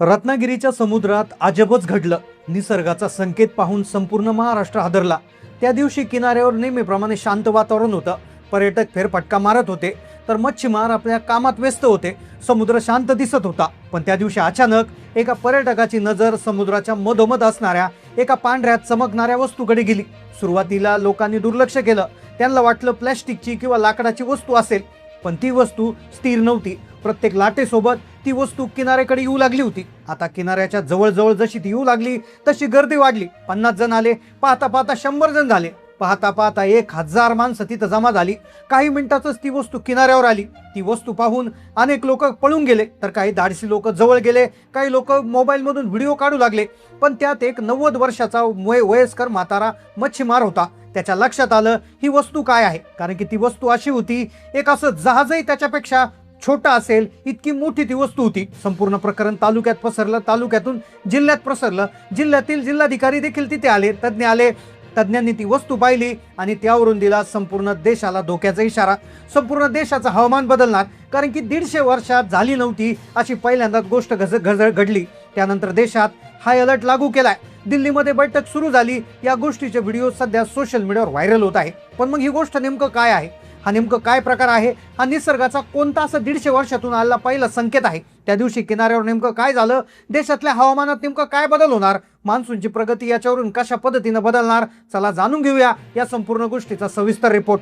रत्नागिरीच्या समुद्रात अजबच घडलं। निसर्गाचा संकेत पाहून संपूर्ण महाराष्ट्र हादरला। त्या दिवशी किनाऱ्यावर नेहमीप्रमाणे शांत वातावरण होतं। पर्यटक फेरफटका मारत होते तर मच्छीमार आपल्या कामात व्यस्त होते। समुद्र शांत दिसत होता, पण त्या दिवशी अचानक एका पर्यटकाची नजर समुद्राच्या मधोमध असणाऱ्या एका पांढऱ्या चमकणाऱ्या वस्तूकडे गेली। सुरुवातीला लोकांनी दुर्लक्ष केलं। त्यांना वाटलं प्लॅस्टिकची किंवा लाकडाची वस्तू असेल, पण ती वस्तू स्थिर नव्हती। प्रत्येक लाटेसोबत ती वस्तू किनाऱ्याकडे येऊ लागली होती। आता किनाऱ्याच्या जवळ जशी ती येऊ लागली तशी गर्दी वाढली। 50 जण आले, पाहता पाहता 100 जण झाले, पाहता पाहता 1000 माणसं तिथं जमा झाली। काही मिनिटातच ती वस्तू किनाऱ्यावर आली। ती वस्तू पाहून अनेक लोक पळून गेले, तर काही धाडसी लोक जवळ गेले, काही लोक मोबाईल मधून व्हिडिओ काढू लागले। पण त्यात एक 90 वर्षाचा वयस्कर म्हातारा मच्छीमार होता। त्याच्या लक्षात आलं ही वस्तू काय आहे, कारण की ती वस्तू अशी होती, एक असं जहाजही त्याच्यापेक्षा छोटा असेल इतकी मोठी ती वस्तू होती। संपूर्ण प्रकरण तालुक्यात पसरलं, तालुक्यातून जिल्ह्यात पसरलं, जिल्ह्यातील जिल्हाधिकारी देखील तिथे आले, तज्ञ आले। तज्ञांनी ती वस्तू पाहिली आणि त्यावरून दिला संपूर्ण देशाला धोक्याचा इशारा। संपूर्ण देशाचं हवामान बदलणार, कारण की 150 वर्षात झाली नव्हती अशी पहिल्यांदाच गोष्ट घडली। त्यानंतर देशात हाय अलर्ट लागू केलाय। दिल्लीमध्ये बैठक सुरू झाली। या गोष्टीचे व्हिडिओ सध्या सोशल मीडियावर व्हायरल होत आहे। पण मग ही गोष्ट नेमकं काय आहे, हा नेमकं काय प्रकार आहे, हा निसर्गाचा कोणता असं 150 वर्षातून आलेला पहिला संकेत आहे? त्या दिवशी किनाऱ्यावर नेमकं काय झालं, देशातल्या हवामानात नेमकं काय बदल होणार, मान्सूनची प्रगती याच्यावरून कशा पद्धतीने बदलणार, चला जाणून घेऊया या संपूर्ण गोष्टीचा सविस्तर रिपोर्ट।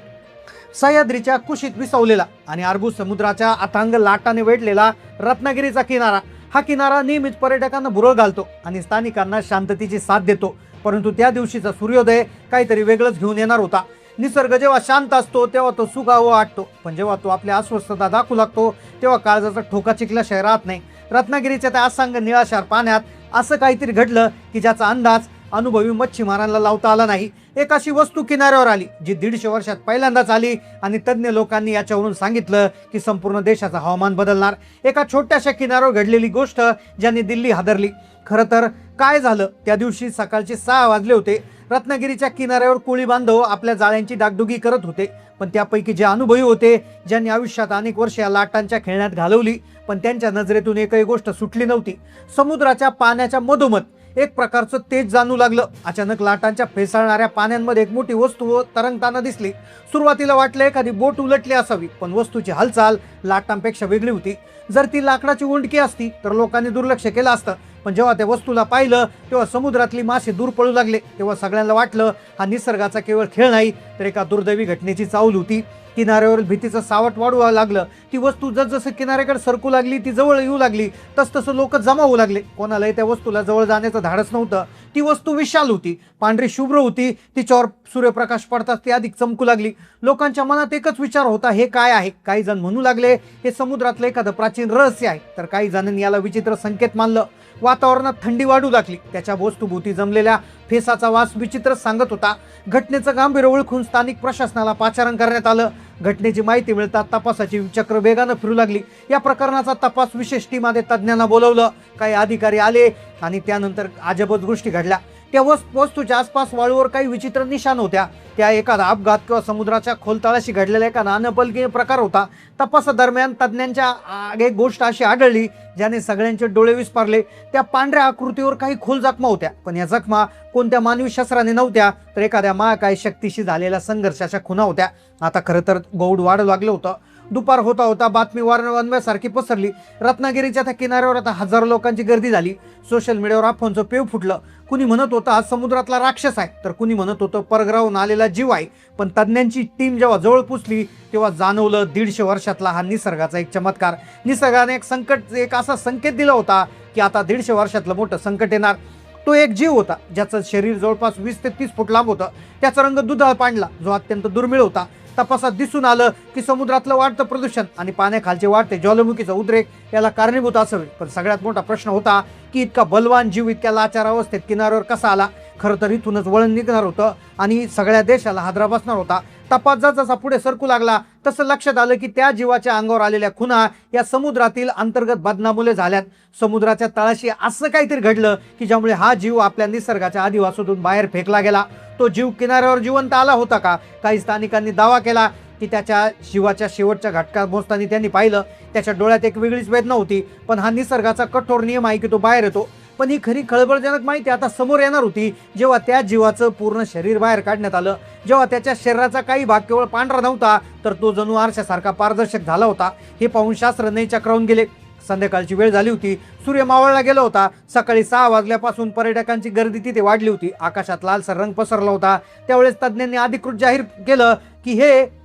सह्याद्रीच्या कुशीत विसावलेला आणि अरबी समुद्राच्या अथांग लाटाने वेढलेला रत्नागिरीचा किनारा, हा किनारा नेहमीच पर्यटकांना भुरळ घालतो आणि स्थानिकांना शांततेची साथ देतो। परंतु त्या दिवशीचा सूर्योदय काहीतरी वेगळंच घेऊन येणार होता। निसर्ग जेव्हा शांत असतो तेव्हा तो सुखावा वाटतो, पण जेव्हा तो आपल्या अस्वस्थता दाखवू लागतो तेव्हा काळजाचा ठोका चिकल्याशिवाय राहत नाही। रत्नागिरीच्या त्या असांग निळाशार पाण्यात असं काहीतरी घडलं की ज्याचा अंदाज अनुभवी मच्छीमारांना लावता आला नाही। एक अशी वस्तू किनाऱ्यावर आली जी 150 वर्षात पहिल्यांदाच आली आणि तज्ञ लोकांनी याच्यावरून सांगितलं की संपूर्ण देशाचं हवामान बदलणार। एका छोट्याशा किनाऱ्यावर घडलेली गोष्ट ज्यांनी दिल्ली हादरली। खरं तर काय झालं, त्या दिवशी सकाळचे 6 वाजले होते। रत्नागिरीच्या किनाऱ्यावर कोळी बांधव आपल्या जाळ्यांची डागडुगी करत होते, पण त्यापैकी जे अनुभवी होते, ज्यांनी आयुष्यात अनेक वर्षे या लाटांच्या खेळण्यात घालवली, पण त्यांच्या नजरेतून एकही गोष्ट सुटली नव्हती। समुद्राच्या पाण्याच्या मधोमध एक प्रकारचं तेज जाणू लागलं। अचानक लाटांच्या फेसाळणाऱ्या पाण्यांमध्ये एक मोठी वस्तू तरंगताना दिसली। सुरुवातीला वाटलं एखादी बोट उलटली असावी, पण वस्तूची हालचाल लाटांपेक्षा वेगळी होती। जर ती लाकडाची उंडकी असती तर लोकांनी दुर्लक्ष केलं असतं, पण जेव्हा त्या वस्तूला पाहिलं तेव्हा समुद्रातली मासे दूर पळू लागले। तेव्हा सगळ्यांना वाटलं हा निसर्गाचा केवळ खेळ नाही, तर एका दुर्दैवी घटनेची चाहूल होती। किनाऱ्यावर भीतीचं सावट वाढू लागलं। ती वस्तू जसजसं किनाऱ्याकडे सरकू लागली, ती जवळ येऊ लागली, तसतसं लोक जमा होऊ लागले। कोणालाही त्या वस्तूला जवळ जाण्याचं धाडस नव्हतं। ती वस्तू विशाल होती, पांढरी शुभ्र होती, तिच्यावर सूर्यप्रकाश पडताच ती अधिक चमकू लागली। लोकांच्या मनात एकच विचार होता, हे काय आहे? काही जण म्हणू लागले हे समुद्रातलं एखादं प्राचीन रहस्य आहे, तर काही जणांनी याला विचित्र संकेत मानलं। वातावरणात थंडी वाढू लागली। त्याच्या वस्तुभोवती जमलेल्या फेसाचा वास विचित्र सांगत होता। घटनेचं गांभीर्य ओळखून स्थानिक प्रशासनाला पाचारण करण्यात आलं। घटनेची माहिती मिळतात तपासाची चक्र वेगानं फिरू लागली। या प्रकरणाचा तपास विशेष टीममध्ये तज्ज्ञांना बोलवलं। काही अधिकारी आले आणि त्यानंतर अजबच गोष्टी घडल्या। त्या वस्तूच्या आसपास वाळूवर काही विचित्र निशाण होत्या। त्या एखादा अपघात किंवा समुद्राच्या खोल तळाशी घडलेला एखादा अनपलकीय प्रकार होता। तपासादरम्यान तज्ज्ञांच्या एक गोष्ट अशी आढळली ज्याने सगळ्यांचे डोळे विस्पारले। त्या पांढऱ्या आकृतीवर काही खोल जखमा होत्या, पण या जखमा कोणत्या मानवी शस्त्राने नव्हत्या, तर एखाद्या महाकाय शक्तीशी झालेल्या संघर्षाच्या खुणा होत्या। आता खरं तर गौड वाढू लागलं होतं। दुपार होता होता बातमी वारंवारसारखी पसरली। रत्नागिरीच्या त्या किनाऱ्यावर आता हजारो लोकांची गर्दी झाली। सोशल मीडियावर अफवांचं पेव फुटलं। कुणी म्हणत होतं हा समुद्रातला राक्षस आहे, तर कुणी म्हणत होतं परग्रहावरून आलेला जीव आहे। पण तज्ज्ञांची टीम जेव्हा जवळ पोचली तेव्हा जाणवलं 150 वर्षातला हा निसर्गाचा एक चमत्कार। निसर्गाने एक असा संकेत दिला होता की आता 150 वर्षातलं मोठं संकट येणार। तो एक जीव होता ज्याचं शरीर जवळपास 20 ते 30 फूट लांब होतं। त्याचा रंग दुधाळ पांढरा, जो अत्यंत दुर्मिळ होता। तपासात दिसून आलं की समुद्रातलं वाढतं प्रदूषण आणि पाण्याखालचे वाढते ज्वालामुखीचा उद्रेक याला कारणीभूत असावे। पण सगळ्यात मोठा प्रश्न होता की इतका बलवान जीव इतक्या लाचार अवस्थेत किनाऱ्यावर कसा आला? खरं तर इथूनच वळण निघणार होतं आणि सगळ्या देशाला हादरा बसणार होता। तपास जसा पुढे सरकू लागला तसं लक्षात आलं की त्या जीवाच्या अंगावर आलेल्या खुणा या समुद्रातील अंतर्गत बदनामुळे झाल्यात। समुद्राच्या तळाशी असं काहीतरी घडलं की ज्यामुळे हा जीव आपल्या निसर्गाच्या आदिवासातून बाहेर फेकला गेला। तो जीव किनाऱ्यावर जिवंत आला होता का? काही स्थानिकांनी दावा केला की त्याच्या जीवाच्या शेवटच्या घटका मोजताना त्यांनी पाहिलं त्याच्या डोळ्यात एक वेगळीच वेदना होती, पण हा निसर्गाचा कठोर नियम आहे की तो बाहेर येतो. पण ही खरी खळबळजनक माहिती आता समोर येणार होती जेव्हा त्या जीवाचं पूर्ण शरीर बाहेर काढण्यात आलं, जेव्हा त्याच्या शरीराचा काही भाग केवळ पांढरा नव्हता तर तो जणू आरशासारखा पारदर्शक झाला होता. हे पाहून शास्त्रज्ञ चक्रावून गेले. संध्याकाळची वेळ झाली होती, सूर्य मावळला गेला होता. सकाळी 6 वाजल्यापासून पर्यटकांची गर्दी तिथे वाढली होती. आकाशात लालसर रंग पसरला होता. त्यावेळेस तज्ज्ञांनी अधिकृत जाहीर केलं की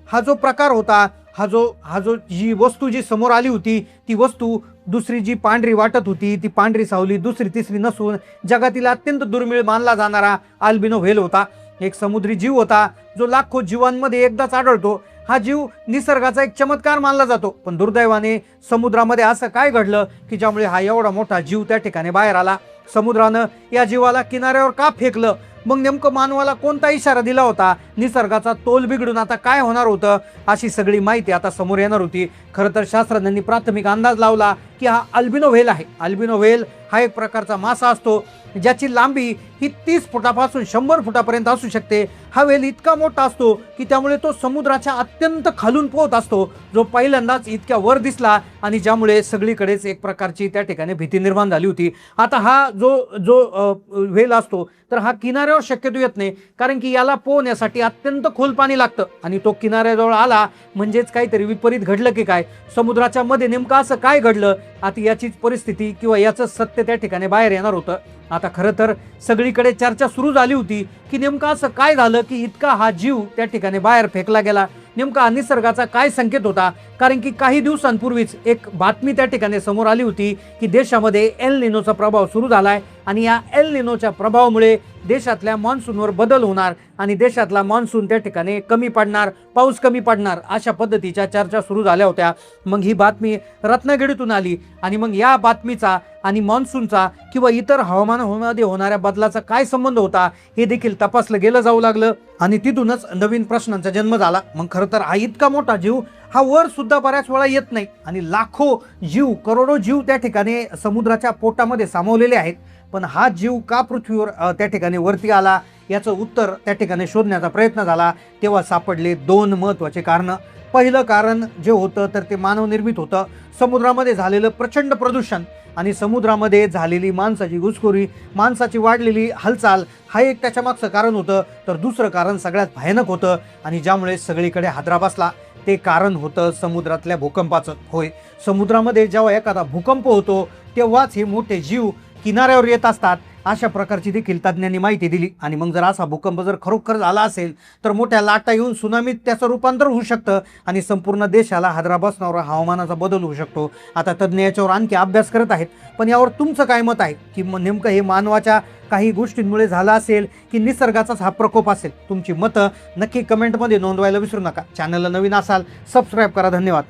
हा जो प्रकार होता, हा जो जी वस्तू जी समोर आली होती, ती वस्तू दुसरी जी पांढरी वाटत होती, ती पांढरी सावली दुसरी तिसरी नसून जगातील अत्यंत दुर्मिळ मानला जाणारा अल्बिनो व्हेल होता. एक समुद्री जीव होता जो लाखो जीवांमध्ये एकदाच आढळतो. हा जीव निसर्गाचा एक चमत्कार मानला जातो, पण दुर्दैवाने समुद्रामध्ये असं काय घडलं की ज्यामुळे हा एवढा मोठा जीव त्या ठिकाणी बाहेर आला. समुद्रानं या जीवाला किनाऱ्यावर का फेकलं? मग नेमकं मानवाला कोणता इशारा दिला होता? निसर्गाचा तोल बिघडून आता काय होणार होतं? अशी सगळी माहिती आता समोर येणार होती. खरं तर शास्त्रज्ञांनी प्राथमिक अंदाज लावला की हा अल्बिनो व्हेल आहे. अल्बिनो व्हेल हा एक प्रकारचा मासा असतो ज्याची लांबी ही 30 फुटापासून 100 फुटापर्यंत असू शकते. हा व्हेल इतका मोठा असतो की त्यामुळे तो समुद्राच्या अत्यंत खालून पोहत असतो, जो पहिल्यांदाच इतक्या वर दिसला आणि ज्यामुळे सगळीकडेच एक प्रकारची त्या ठिकाणी भीती निर्माण झाली होती. आता हा जो व्हेल असतो तर हा किनाऱ्यावर शक्यतो येत नाही, कारण की याला पोहण्यासाठी अत्यंत खोल पाणी लागतं आणि तो किनाऱ्याजवळ आला म्हणजेच काहीतरी विपरीत घडलं की काय? समुद्राच्या मध्ये नेमकं असं काय घडलं? आता याचीच परिस्थिती किंवा याचं सत्य त्या ठिकाणी बाहेर येणार होतं. आता खरं तर सगळीकडे चर्चा सुरू झाली होती की नेमकं असं काय झालं की इतका हा जीव त्या ठिकाणी बाहेर फेकला गेला. नेमका निसर्गाचा काय संकेत होता? कारण की काही दिवसांपूर्वीच एक बातमी त्या ठिकाणी समोर आली होती की देशामध्ये एल निनोचा प्रभाव सुरू झालाय आणि या एल निनोच्या प्रभावामुळे देशातल्या मान्सूनवर बदल होणार आणि देशातला मान्सून त्या ठिकाणी कमी पडणार, पाऊस कमी पडणार, अशा पद्धतीच्या चर्चा सुरू झाल्या होत्या. मग ही बातमी रत्नागिरीतून आली आणि मग या बातमीचा आणि मान्सूनचा किंवा इतर हवामानामध्ये होणाऱ्या बदलाचा काय संबंध होता हे देखील तपासलं गेलं जाऊ लागलं आणि तिथूनच नवीन प्रश्नांचा जन्म झाला. मग खरं तर हा इतका मोठा जीव हा वर सुद्धा बऱ्याच वेळा येत नाही आणि लाखो जीव, करोडो जीव त्या ठिकाणी समुद्राच्या पोटामध्ये सामावलेले आहेत, पण हा जीव का पृथ्वीवर त्या ठिकाणी वरती आला याचं उत्तर त्या ठिकाणी शोधण्याचा प्रयत्न झाला. तेव्हा सापडले 2 महत्त्वाचे कारणं. पहिलं कारण जे होतं तर ते मानवनिर्मित होतं. समुद्रामध्ये झालेलं प्रचंड प्रदूषण आणि समुद्रामध्ये झालेली माणसाची घुसखोरी, माणसाची वाढलेली हालचाल हा एक त्याच्या मागचं कारण होतं. तर दुसरं कारण सगळ्यात भयानक होतं आणि ज्यामुळे सगळीकडे हादरा बसला, ते कारण होतं समुद्रातल्या भूकंपाचं. होय, समुद्रामध्ये जेव्हा एखादा भूकंप होतो तेव्हाच हे मोठे जीव किनाऱ्यावर येत असतात, अशा प्रकारची देखील तज्ज्ञांनी माहिती दिली. आणि मग जर असा भूकंप जर खरोखर झाला असेल तर मोठ्या लाटा येऊन सुनामीत त्याचं रूपांतर होऊ शकतं आणि संपूर्ण देशाला हादरा बसणारा हवामानाचा बदल होऊ शकतो. आता तज्ज्ञ याच्यावर आणखी अभ्यास करत आहेत, पण यावर तुमचं काय मत आहे की नेमकं हे मानवाच्या काही गोष्टींमुळे झालं असेल की निसर्गाचाच हा प्रकोप असेल? तुमची मतं नक्की कमेंटमध्ये नोंदवायला विसरू नका. चॅनलला नवीन असाल सबस्क्राईब करा. धन्यवाद.